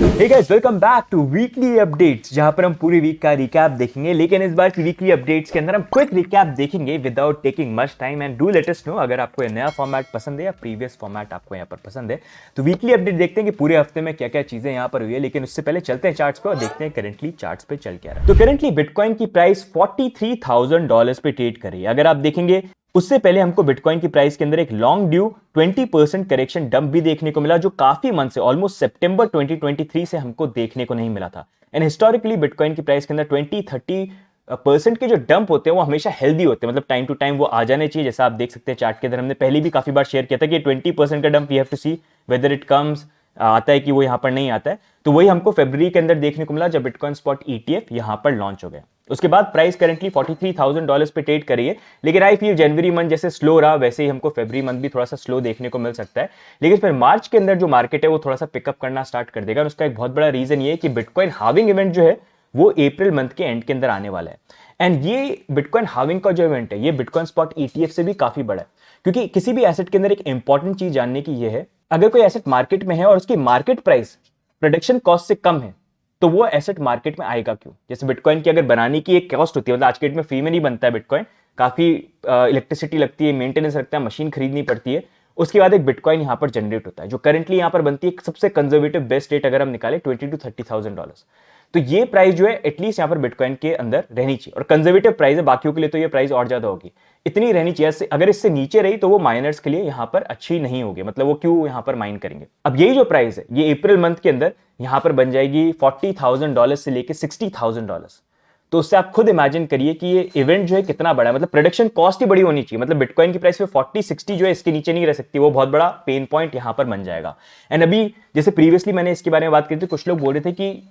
Hey guys, welcome back to weekly updates, जहां पर हम पूरी वीक का रिकैप देखेंगे। लेकिन इस बार की वीकली अपडेट्स के अंदर हम क्विक रिकैप देखेंगे without taking much time. And do let us no अगर आपको ये नया फॉर्मेट पसंद है या प्रीवियस फॉर्मेट आपको यहाँ पर पसंद है। तो वीकली अपडेट देखते हैं कि पूरे हफ्ते में क्या क्या चीजें यहाँ पर हुई है। लेकिन उससे पहले चलते हैं चार्ट्स पे और देखते हैं करेंटली चार्ट्स पे चल क्या रहा है। तो करेंटली बिटकॉइन की प्राइस $43,000 पे ट्रेड कर रही है। अगर आप देखेंगे उससे पहले हमको बिटकॉइन की प्राइस के अंदर एक लॉन्ग ड्यू 20% करेक्शन डंप भी देखने को मिला, जो काफी मंथ से ऑलमोस्ट सितंबर 2023 से हमको देखने को नहीं मिला था। एंड हिस्टोरिकली बिटकॉइन की प्राइस के अंदर 20-30% के जो डंप होते हैं वो हमेशा हेल्दी होते हैं, मतलब टाइम टू टाइम वो आ जाने चाहिए। जैसा आप देख सकते हैं चार्ट के अंदर, हमने पहले भी काफी बार शेयर किया था कि 20% का dump we have to see whether it comes, आता है कि वो यहाँ पर नहीं आता है। तो वही हमको फरवरी के अंदर देखने को मिला जब बिटकॉइन स्पॉट ETF यहाँ पर लॉन्च हो गया। उसके बाद प्राइस करंटली $43,000 पे ट्रेड करी है। लेकिन आई फील जनवरी मंथ जैसे स्लो रहा वैसे ही हमको फरवरी मंथ भी थोड़ा सा स्लो देखने को मिल सकता है। लेकिन फिर मार्च के अंदर जो मार्केट है वो थोड़ा सा पिकअप करना स्टार्ट कर देगा। और उसका एक बहुत बड़ा रीजन ये है कि बिटकॉइन हाविंग इवेंट जो है वो अप्रैल मंथ के एंड के अंदर आने वाला है। एंड ये बिटकॉइन हाविंग का जो इवेंट है ये बिटकॉइन स्पॉट ETF से भी काफी बड़ा है, क्योंकि किसी भी एसेट के अंदर एक इंपॉर्टेंट चीज जानने की ये है, अगर कोई एसेट मार्केट में है और उसकी मार्केट प्राइस प्रोडक्शन कॉस्ट से कम है तो वो एसेट मार्केट में आएगा क्यों। जैसे बिटकॉइन की अगर बनाने की एक कॉस्ट होती है, मतलब आज के डेट में फ्री में नहीं बनता है बिटकॉइन, काफी इलेक्ट्रिसिटी लगती है, मेंटेनेंस लगता है, मशीन खरीदनी पड़ती है। उसके बाद एक बिटकॉइन यहाँ पर जनरेट होता है जो करंटली यहाँ पर बनती है सबसे कंजर्वेटिव बेस्ट रेट अगर हम निकाले $20,000-30,000। तो ये प्राइस जो है एटलीस्ट यहाँ पर बिटकॉइन के अंदर रहनी चाहिए। और कंजर्वेटिव प्राइस है, बाकियों के लिए तो ये प्राइस और ज्यादा होगी, इतनी रहनी चाहिए। अगर इससे नीचे रही तो वो माइनर्स के लिए यहाँ पर अच्छी नहीं होगी, मतलब वो क्यों यहाँ पर माइन करेंगे। अब यही जो प्राइस है ये अप्रैल मंथ के अंदर यहाँ पर बन जाएगी $40,000 से लेके $60,000। तो उससे आप खुद इमेजिन करिए कि ये इवेंट जो है कितना बड़ा है, मतलब प्रोडक्शन कॉस्ट ही बड़ी होनी चाहिए। मतलब बिटकॉइन की प्राइस पे 40-60 जो है इसके नीचे नहीं रह सकती, वो बहुत बड़ा पेन पॉइंट यहाँ पर बन जाएगा। एंड अभी जैसे प्रीवियसली मैंने इसके बारे में बात की थी, कुछ लोग बोल रहे थे कि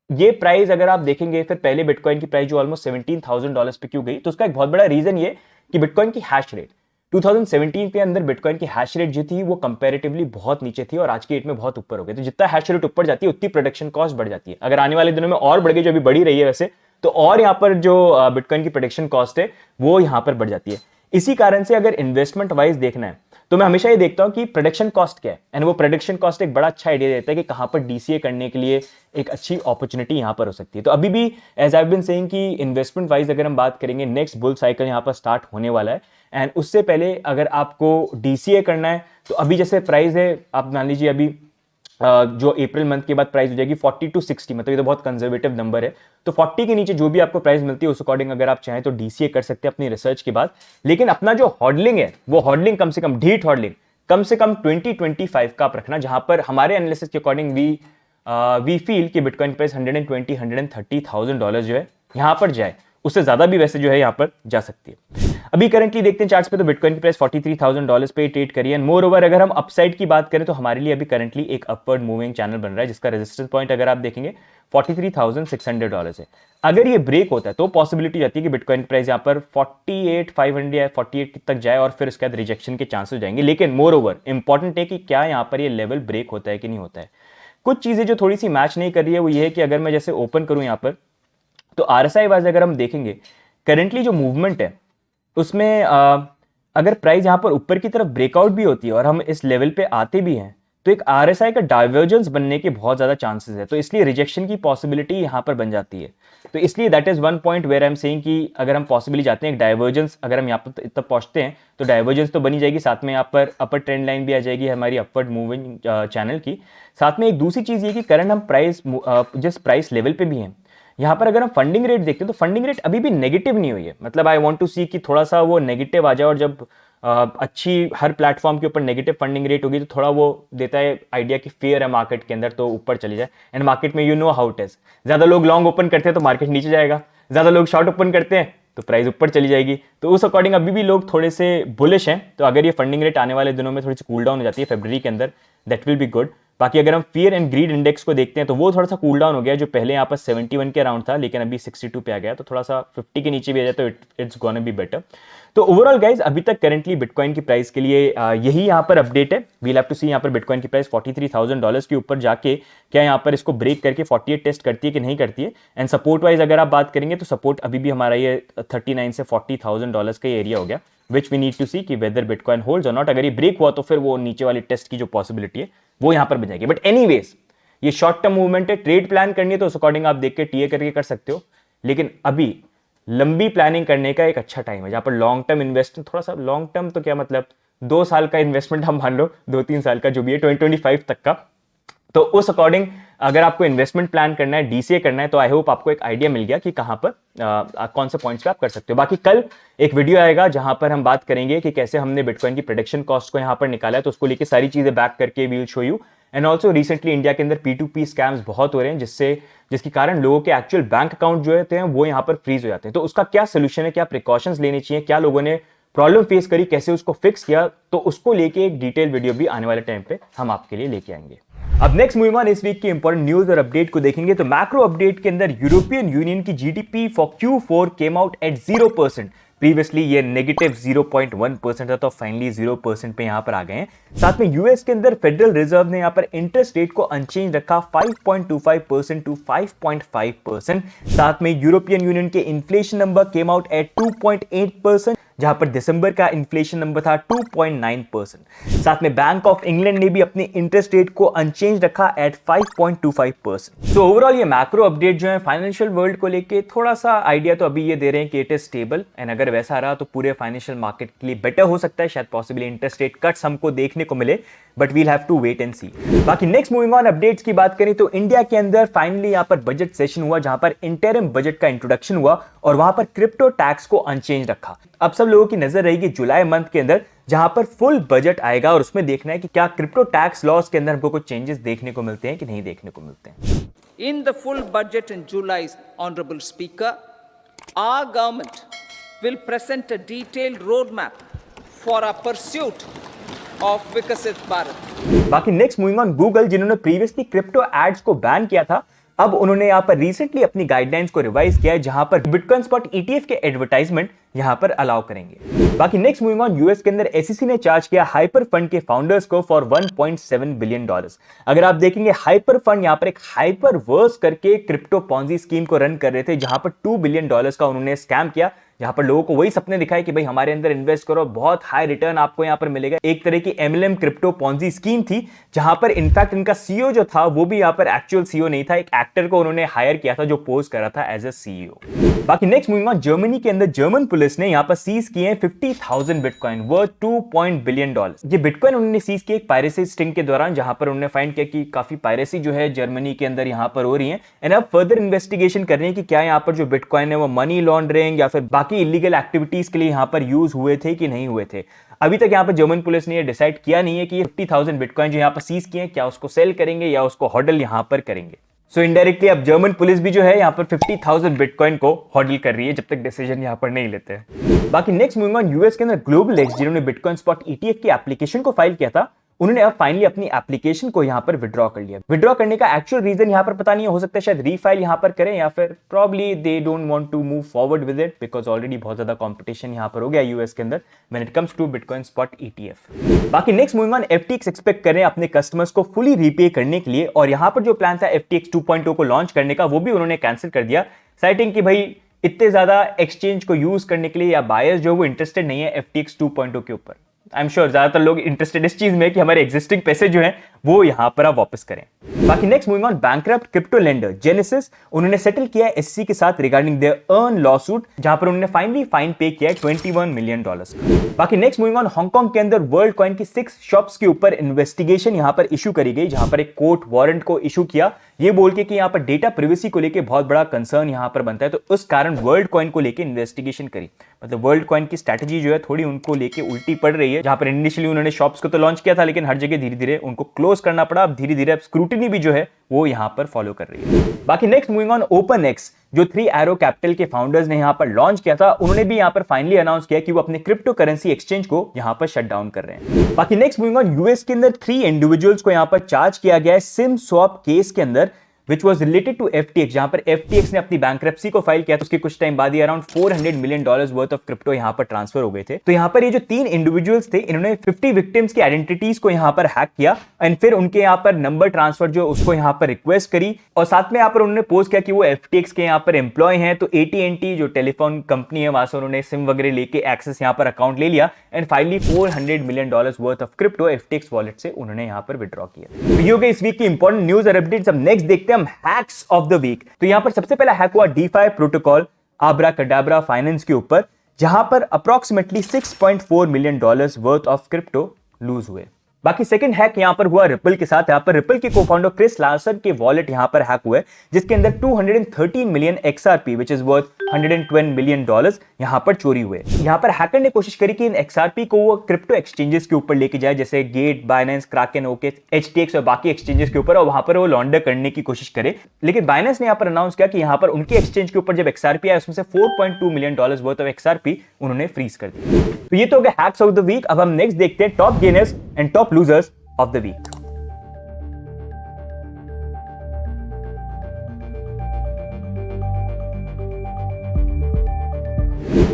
ये प्राइस अगर आप देखेंगे फिर पहले बिटकॉइन की प्राइस जो ऑलमोस्ट $17,000 पे क्यों गई, तो उसका एक बहुत बड़ा रीजन ये कि बिटकॉइन की हैश रेट 2017 के अंदर बिटकॉइन की हैश रेट जो थी वो कंपैरेटिवली बहुत नीचे थी और आज की डेट में बहुत ऊपर हो गई। तो जितना हैश रेट ऊपर जाती है उतनी प्रोडक्शन कॉस्ट बढ़ जाती है। अगर आने वाले दिनों में और बढ़ गई, जो अभी बढ़ी रही है वैसे, तो और यहाँ पर जो बिटकॉइन की प्रोडक्शन कॉस्ट है वो यहाँ पर बढ़ जाती है। इसी कारण से अगर इन्वेस्टमेंट वाइज देखना है तो मैं हमेशा ये देखता हूं कि प्रोडक्शन कॉस्ट क्या है। एंड वो प्रोडक्शन कॉस्ट एक बड़ा अच्छा आइडिया देता है कि कहां पर DCA करने के लिए एक अच्छी अपॉर्चुनिटी यहां पर हो सकती है। तो अभी भी as I have been saying कि इन्वेस्टमेंट वाइज अगर हम बात करेंगे, नेक्स्ट बुल साइकिल यहां पर स्टार्ट होने वाला है। एंड उससे पहले अगर आपको DCA करना है तो अभी जैसे प्राइस है, आप मान लीजिए अभी जो अप्रैल मंथ के बाद प्राइस हो जाएगी 40-60, मतलब ये तो बहुत कंजर्वेटिव नंबर है। तो 40 के नीचे जो भी आपको प्राइस मिलती है उस अकॉर्डिंग अगर आप चाहें तो DCA कर सकते हैं अपनी रिसर्च के बाद। लेकिन अपना जो हॉडलिंग है वो हॉडलिंग कम से कम, ढीठ हॉडलिंग कम से कम 20-25 का आप रखना, जहां पर हमारे एनालिसिस के अकॉर्डिंग वी फील कि बिटकॉइन प्राइस $120,000-130,000 जो है यहां पर जाए। उससे ज्यादा भी वैसे जो है यहां पर जा सकती है। अभी करंटली देखते हैं चार्ट्स पे, तो बिटकॉइन की प्राइस $43,000 पे ट्रेड करी है। मोर ओवर अगर हम अपसाइड की बात करें तो हमारे लिए अभी करंटली एक अपवर्ड मूविंग चैनल बन रहा है, जिसका रेजिस्टेंस पॉइंट अगर आप देखेंगे $43,600 है। अगर ये ब्रेक होता है तो पॉसिबिलिटी जाती है कि बिटकॉइन प्राइस यहाँ पर 48,500 या 48 तक जाए और फिर उसके बाद रिजेक्शन के चांसेस हो जाएंगे। लेकिन मोर ओवर इंपॉर्टेंट है कि क्या यहाँ पर ये लेवल ब्रेक होता है कि नहीं होता है। कुछ चीजें जो थोड़ी सी मैच नहीं कर रही है वो ये है कि अगर मैं जैसे ओपन करूं यहाँ पर तो RSI वाइज अगर हम देखेंगे करेंटली जो मूवमेंट है उसमें अगर प्राइस यहां पर ऊपर की तरफ ब्रेकआउट भी होती है और हम इस लेवल पे आते भी हैं तो एक RSI का डाइवर्जेंस बनने के बहुत ज्यादा चांसेस है। तो इसलिए रिजेक्शन की पॉसिबिलिटी यहां पर बन जाती है। तो इसलिए that is one point where I am saying कि अगर हम पॉसिबली जाते हैं एक डाइवर्जेंस, अगर हम यहाँ पर इतना पहुंचते हैं तो डाइवर्जेंस तो बनी जाएगी, साथ में यहाँ पर अपर ट्रेंड लाइन भी आ जाएगी हमारी अपवर्ड मूविंग चैनल की। साथ में एक दूसरी चीज ये कि करंट हम प्राइस जिस प्राइस लेवल पे भी हैं, यहाँ पर अगर हम फंडिंग रेट देखते हैं तो फंडिंग रेट अभी भी नेगेटिव नहीं हुई है। मतलब आई वांट टू सी कि थोड़ा सा वो नेगेटिव आ जाए, और जब अच्छी हर प्लेटफॉर्म के ऊपर नेगेटिव फंडिंग रेट होगी तो थोड़ा वो देता है आइडिया कि फेयर है मार्केट के अंदर, तो ऊपर चली जाए। एंड मार्केट में you know how it is, ज्यादा लोग लॉन्ग ओपन करते हैं तो मार्केट नीचे जाएगा, ज्यादा लोग शॉर्ट ओपन करते हैं तो प्राइस ऊपर चली जाएगी। तो उस अकॉर्डिंग अभी भी लोग थोड़े से बुलिश हैं। तो अगर ये फंडिंग रेट आने वाले दिनों में थोड़ी सी कूल डाउन हो जाती है फरवरी के अंदर, दैट विल बी गुड। बाकी अगर हम फियर एंड ग्रीड इंडेक्स को देखते हैं तो वो थोड़ा सा कूल डाउन हो गया, जो पहले यहाँ पर 71 के अराउंड था लेकिन अभी 62 पे आ गया। तो थोड़ा सा 50 के नीचे भी आ जाए तो इट्स गोना बी बेटर। तो ओवरऑल गाइज अभी तक करंटली बिटकॉइन की प्राइस के लिए यही यहाँ पर अपडेट है। वील हैव टू सी यहाँ पर बिटकॉइन की प्राइस $43,000 के ऊपर जाके क्या यहाँ पर इसको ब्रेक करके 48 टेस्ट करती है कि नहीं करती है। एंड सपोर्ट वाइज अगर आप बात करेंगे तो सपोर्ट अभी भी हमारा ये 39 से $40,000 का एरिया हो गया, विच वी नीड टू सी कि वेदर बिटकॉइन होल्ड्स और नॉट। अगर ये ब्रेक हुआ तो फिर वो नीचे वाली टेस्ट की जो पॉसिबिलिटी है वो यहां पर बन जाएगी। बट एनीवेज ये शॉर्ट टर्म मूवमेंट है, ट्रेड प्लान करनी है तो उस अकॉर्डिंग आप देख के टीए करके कर सकते हो, लेकिन अभी लंबी प्लानिंग करने का एक अच्छा टाइम है जहां पर लॉन्ग टर्म इन्वेस्टमेंट, थोड़ा सा लॉन्ग टर्म तो क्या मतलब 2 साल का इन्वेस्टमेंट हम मान लो, 2-3 साल का जो भी है 2025 तक का, तो उस अकॉर्डिंग अगर आपको इन्वेस्टमेंट प्लान करना है, डीसीए करना है, तो आई होप आपको एक आइडिया मिल गया कि कहां पर कौन से पॉइंट्स पे आप कर सकते हो। बाकी कल एक वीडियो आएगा जहां पर हम बात करेंगे कि कैसे हमने बिटकॉइन की प्रोडक्शन कॉस्ट को यहां पर निकाला है, तो उसको लेके सारी चीजें बैक करके we will show you. And also recently India के अंदर P2P स्कैम्स बहुत हो रहे हैं, जिसके कारण लोगों के एक्चुअल बैंक अकाउंट जो होते हैं वो यहाँ पर फ्रीज हो जाते हैं। तो उसका क्या सोल्यूशन है, क्या प्रिकॉशंस लेने चाहिए, क्या लोगों ने प्रॉब्लम फेस करी, कैसे उसको फिक्स किया, तो उसको लेके एक डिटेल वीडियो भी आने वाले टाइम पे हम आपके लिए लेके आएंगे। अब नेक्स्ट मूविंग ऑन, इस वीक की इंपॉर्टेंट न्यूज और अपडेट को देखेंगे। तो मैक्रो अपडेट के अंदर यूरोपियन यूनियन की GDP for Q4 came out at 0%। Previously ये नेगेटिव 0.1% था, तो फाइनली 0% पे यहां पर आ गए हैं। साथ में यूएस के अंदर फेडरल रिजर्व ने यहां पर इंटरेस्ट रेट को अनचेंज रखा 5.25% टू 5.5%। साथ में यूरोपियन यूनियन के inflation number came out at 2.8%, जहां पर दिसंबर का इन्फ्लेशन नंबर था 2.9%। साथ में बैंक ऑफ इंग्लैंड ने भी अपने इंटरेस्ट रेट को अनचेंज रखा एट 5.25%। तो ओवरऑल ये मैक्रो अपडेट जो है फाइनेंशियल वर्ल्ड को लेके थोड़ा सा आइडिया तो अभी ये दे रहे हैं कि इट इज स्टेबल, एंड अगर वैसा रहा तो पूरे फाइनेंशियल मार्केट के लिए बेटर हो सकता है, शायद पॉसिबली इंटरेस्ट रेट कट्स हमको देखने को मिले, but we'll have to wait and see. बाकी नेक्स्ट मूविंग ऑन अपडेट्स की बात करें तो इंडिया के अंदर फाइनली यहां पर बजट सेशन हुआ, जहां पर इंटरिम बजट का इंट्रोडक्शन हुआ और वहां पर क्रिप्टो टैक्स को अनचेंज रखा। अब सब लोगों की नजर रहेगी जुलाई मंथ के अंदर, जहां पर फुल बजट आएगा और उसमें देखना है कि क्या क्रिप्टो टैक्स लॉस के अंदर हमको कुछ चेंजेस देखने को मिलते हैं कि नहीं देखने को मिलते हैं। In the full budget in July, Honorable Speaker, our government will present a detailed roadmap for our pursuit of Vikasit Bharat. बाकी नेक्स्ट मूविंग ऑन, गूगल जिन्होंने प्रीवियसली क्रिप्टो एड्स को बैन किया था, अब उन्होंने यहां पर रिसेंटली अपनी गाइडलाइंस को रिवाइज किया है, जहां पर बिटकॉइन स्पॉट ETF के एडवर्टाइजमेंट यहां पर अलाउ करेंगे। बाकी नेक्स्ट मूविंग ऑन, यूएस के अंदर SEC ने चार्ज किया हाइपर फंड के फाउंडर्स को फॉर $1.7 बिलियन। अगर आप देखेंगे हाइपर फंड यहां पर एक हाइपर वर्स करके क्रिप्टो पॉन्जी स्कीम को रन कर रहे थे, जहां पर $2 बिलियन का उन्होंने स्कैम किया, जहां पर लोगों को वही सपने दिखाए कि भाई हमारे अंदर इन्वेस्ट करो, बहुत हाई रिटर्न आपको यहां पर मिलेगा। एक तरह की MLM क्रिप्टो पॉन्जी स्कीम थी, जहां पर इनफैक्ट इनका CEO जो था वो भी यहां पर एक्चुअल CEO नहीं था, एक एक्टर को उन्होंने हायर किया था जो पोज कर रहा था एज अ CEO। बाकी नेक्स्ट मूविंग ऑन, जर्मनी के अंदर जर्मन पुलिस ने यहां पर सीज किए 50,000 बिटकॉइन वर्थ $2 बिलियन। ये बिटकॉइन उन्होंने सीज किए एक पायरेसी स्टिंग के दौरान, जहां पर उन्होंने फाइंड किया कि काफी पायरेसी जो है जर्मनी के अंदर यहां पर हो रही है, एंड अब फर्दर इन्वेस्टिगेशन कर रहे हैं कि क्या यहां पर जो बिटकॉइन है वो मनी लॉन्ड्रिंग या फिर बाकी इलीगल एक्टिविटीज के लिए यहां पर यूज हुए थे कि नहीं हुए थे। अभी तक यहां पर जर्मन पुलिस ने ये डिसाइड किया नहीं है कि 50,000 बिटकॉइन जो यहां पर सीज किए क्या उसको सेल करेंगे या उसको हॉडल यहां पर करेंगे। सो इनडायरेक्टली अब जर्मन पुलिस भी जो है यहां पर 50,000 बिटकॉइन को हॉडल कर रही है, जब तक डिसीजन यहां पर नहीं लेते हैं। बाकी नेक्स्ट मूविंग ऑन, यूएस के अंदर ग्लोबल एक्स जिन्होंने बिटकॉइन स्पॉट ETF की एप्लीकेशन को फाइल किया था, उन्होंने अब फाइनली अपनी एप्लीकेशन को यहां पर विड्रॉ कर लिया। विड्रॉ करने का एक्चुअल रीजन यहां पर पता नहीं हो सकता है शायद रीफाइल यहां पर करें या फिर probably they don't want to move forward with it, because already बहुत ज्यादा कंपटीशन यहां पर हो गया यूएस के अंदर when it comes to bitcoin spot ETF। बाकी next moving on, FTX expect कर रहे हैं अपने कस्टमर्स को फुली रीपे करने के लिए, और यहां पर जो प्लान था FTX 2.0 को लॉन्च करने का वो भी उन्होंने कैंसिल कर दिया, साइटिंग कि भाई इतने ज्यादा एक्सचेंज को यूज करने के लिए या बायर्स जो वो इंटरेस्टेड नहीं है FTX 2.0 के ऊपर। आई एम श्योर ज्यादातर लोग इंटरेस्टेड इस चीज में कि हमारे एग्जिस्टिंग पैसे जो हैं वो यहां पर आप वापस करें। बाकी next moving on, bankrupt crypto lender genesis उन्होंने सेटल किया SEC के साथ रिगार्डिंग देयर अर्न लॉसूट, जहां पर उन्होंने फाइनली फाइन पे किया $21 मिलियन। बाकी नेक्स्ट मूविंग ऑन, हांगकांग के अंदर वर्ल्ड कॉइन की 6 शॉप्स के ऊपर इन्वेस्टिगेशन यहां पर इशू करी गई, जहां पर एक कोर्ट वारंट को इशू किया, ये बोल के कि यहां पर डेटा प्रिवेसी को लेके बहुत बड़ा कंसर्न यहां पर बनता है, तो उस कारण वर्ल्ड कॉइन को लेके इन्वेस्टिगेशन करी। मतलब वर्ल्ड कॉइन की स्ट्रैटेजी जो है थोड़ी उनको लेके उल्टी पड़ रही है, जहां पर इनिशियली उन्होंने शॉप्स को तो लॉन्च किया था, लेकिन हर जगह धीरे धीरे उनको क्लोज करना पड़ा। अब धीरे धीरे अब स्क्रूटिनी भी जो है वो यहां पर फॉलो कर रही है। बाकी नेक्स्ट मूविंग ऑन, OpenX जो 3 Arrow कैपिटल के फाउंडर्स ने यहां पर लॉन्च किया था, उन्होंने भी यहां पर फाइनली अनाउंस किया कि वो अपने क्रिप्टो करेंसी एक्सचेंज को यहां पर शट डाउन कर रहे हैं। बाकी नेक्स्ट मूविंग ऑन, यूएस के अंदर 3 इंडिविजुअल्स को यहां पर चार्ज किया गया है सिम स्वैप केस के अंदर, which was related to FTX, जहां पर FTX ने अपनी बैंक्रप्सी को फाइल किया, तो उसके कुछ टाइम बाद ही around $400 million worth of crypto यहां पर ट्रांसफर हो गए थे। तो यहां पर ये जो 3 इंडिविजुअल्स थे, इन्होंने 50 विक्टिम्स की आइडेंटिटीज को यहां पर हैक किया एंड फिर उनके यहां पर नंबर ट्रांसफर जो उसको यहां पर रिक्वेस्ट करी, और साथ में यहां पर उन्होंने पोस्ट किया कि वो FTX के यहां पर एम्प्लॉय हैं। तो AT&T जो टेलीफोन कंपनी है, वहां से उन्होंने सिम वगैरह लेके एक्सेस यहां पर अकाउंट ले लिया and finally $400 million worth of crypto FTX wallet से उन्होंने यहां पर विड्रॉ किया। तो ये हो गई इस वीक की इंपॉर्टेंट न्यूज और अपडेट्स। अब नेक्स्ट देखते हैं हम हैक्स ऑफ द वीक। तो यहां पर सबसे पहला हैक हुआ DeFi प्रोटोकॉल Abracadabra फाइनेंस के ऊपर, जहां पर approximately $6.4 million worth of crypto lose हुए। बाकी सेकंड हैक यहां पर हुआ रिपल के साथ। यहां पर रिपल के को-फाउंडर क्रिस लार्सन के वॉलेट यहां पर हैक हुए, जिसके अंदर 213 million XRP which is worth $112 million यहां पर चोरी हुए। यहां पर हैकर ने कोशिश करी कि इन XRP को वो क्रिप्टो एक्सचेंजेस के ऊपर लेके जाए, जैसे Gate, Binance, Kraken, OK, HTX और बाकी एक्सचेंजेस के ऊपर, और वहां पर वो लॉन्डर करने की कोशिश करे। लेकिन बाइनेंस ने यहां पर अनाउंस किया कि यहां पर उनके एक्सचेंज के ऊपर जब XRP आया, उसमें से $4.2 मिलियन वर्थ ऑफ XRP उन्होंने फ्रीज कर दिया। तो ये तो हो गया हैक्स ऑफ द वीक। अब हम नेक्स्ट देखते हैं top gainers and top losers of the week.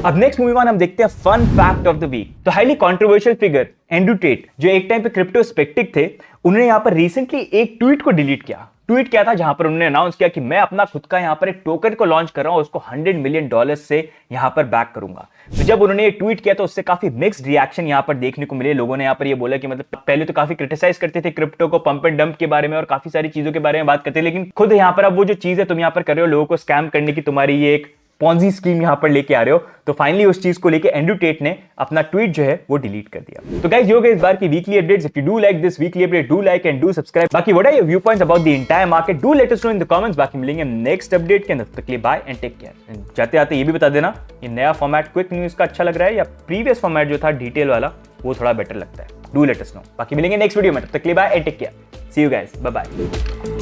अब नेक्स्ट मूवी वन हम देखते हैं fun fact of the week. तो highly controversial figure Andrew Tate, जो एक टाइम पे क्रिप्टो स्पेक्टिक थे, उन्होंने यहां पर रिसेंटली एक ट्वीट को डिलीट किया। ट्वीट किया था जहां पर उन्होंने अनाउंस किया कि मैं अपना खुद का यहां पर एक टोकन को लॉन्च कर रहा हूं, उसको $100 मिलियन से यहां पर बैक करूंगा। तो जब उन्होंने ये ट्वीट किया तो उससे काफी मिक्स्ड रिएक्शन यहां पर देखने को मिले। लोगों ने यहां पर ये बोला कि मतलब पहले तो काफी क्रिटिसाइज करते थे क्रिप्टो को, पंप एंड डंप के बारे में और काफी सारी चीजों के बारे में बात करते, लेकिन खुद यहां पर अब वो जो चीज है तुम यहां पर कर रहे हो, लोगों को स्कैम करने की तुम्हारी ये एक पॉन्जी स्कीम यहां पर लेके आ रहे हो। तो फाइनली उस चीज को लेके एंड्रू टेट ने अपना ट्वीट जो है वो डिलीट कर दिया। तो गाइस, ये हो गए इस बार की weekly updates. If you do like this weekly update, do like and do subscribe. बाकी what are your view points about the entire market, do let us know in the comments. बाकी मिलेंगे next update के अंदर, तब तक के लिए bye and take care. जाते आते ये भी बता देना, ये नया फॉर्मेट क्विक न्यूज का अच्छा लग रहा है या प्रीवियस फॉर्मेट जो था डिटेल वाला वो थोड़ा बेटर लगता है, डू लेट अस नो। बाकी मिलेंगे नेक्स्ट वीडियो में, तब तक के लिए bye and take care. See you guys, bye bye.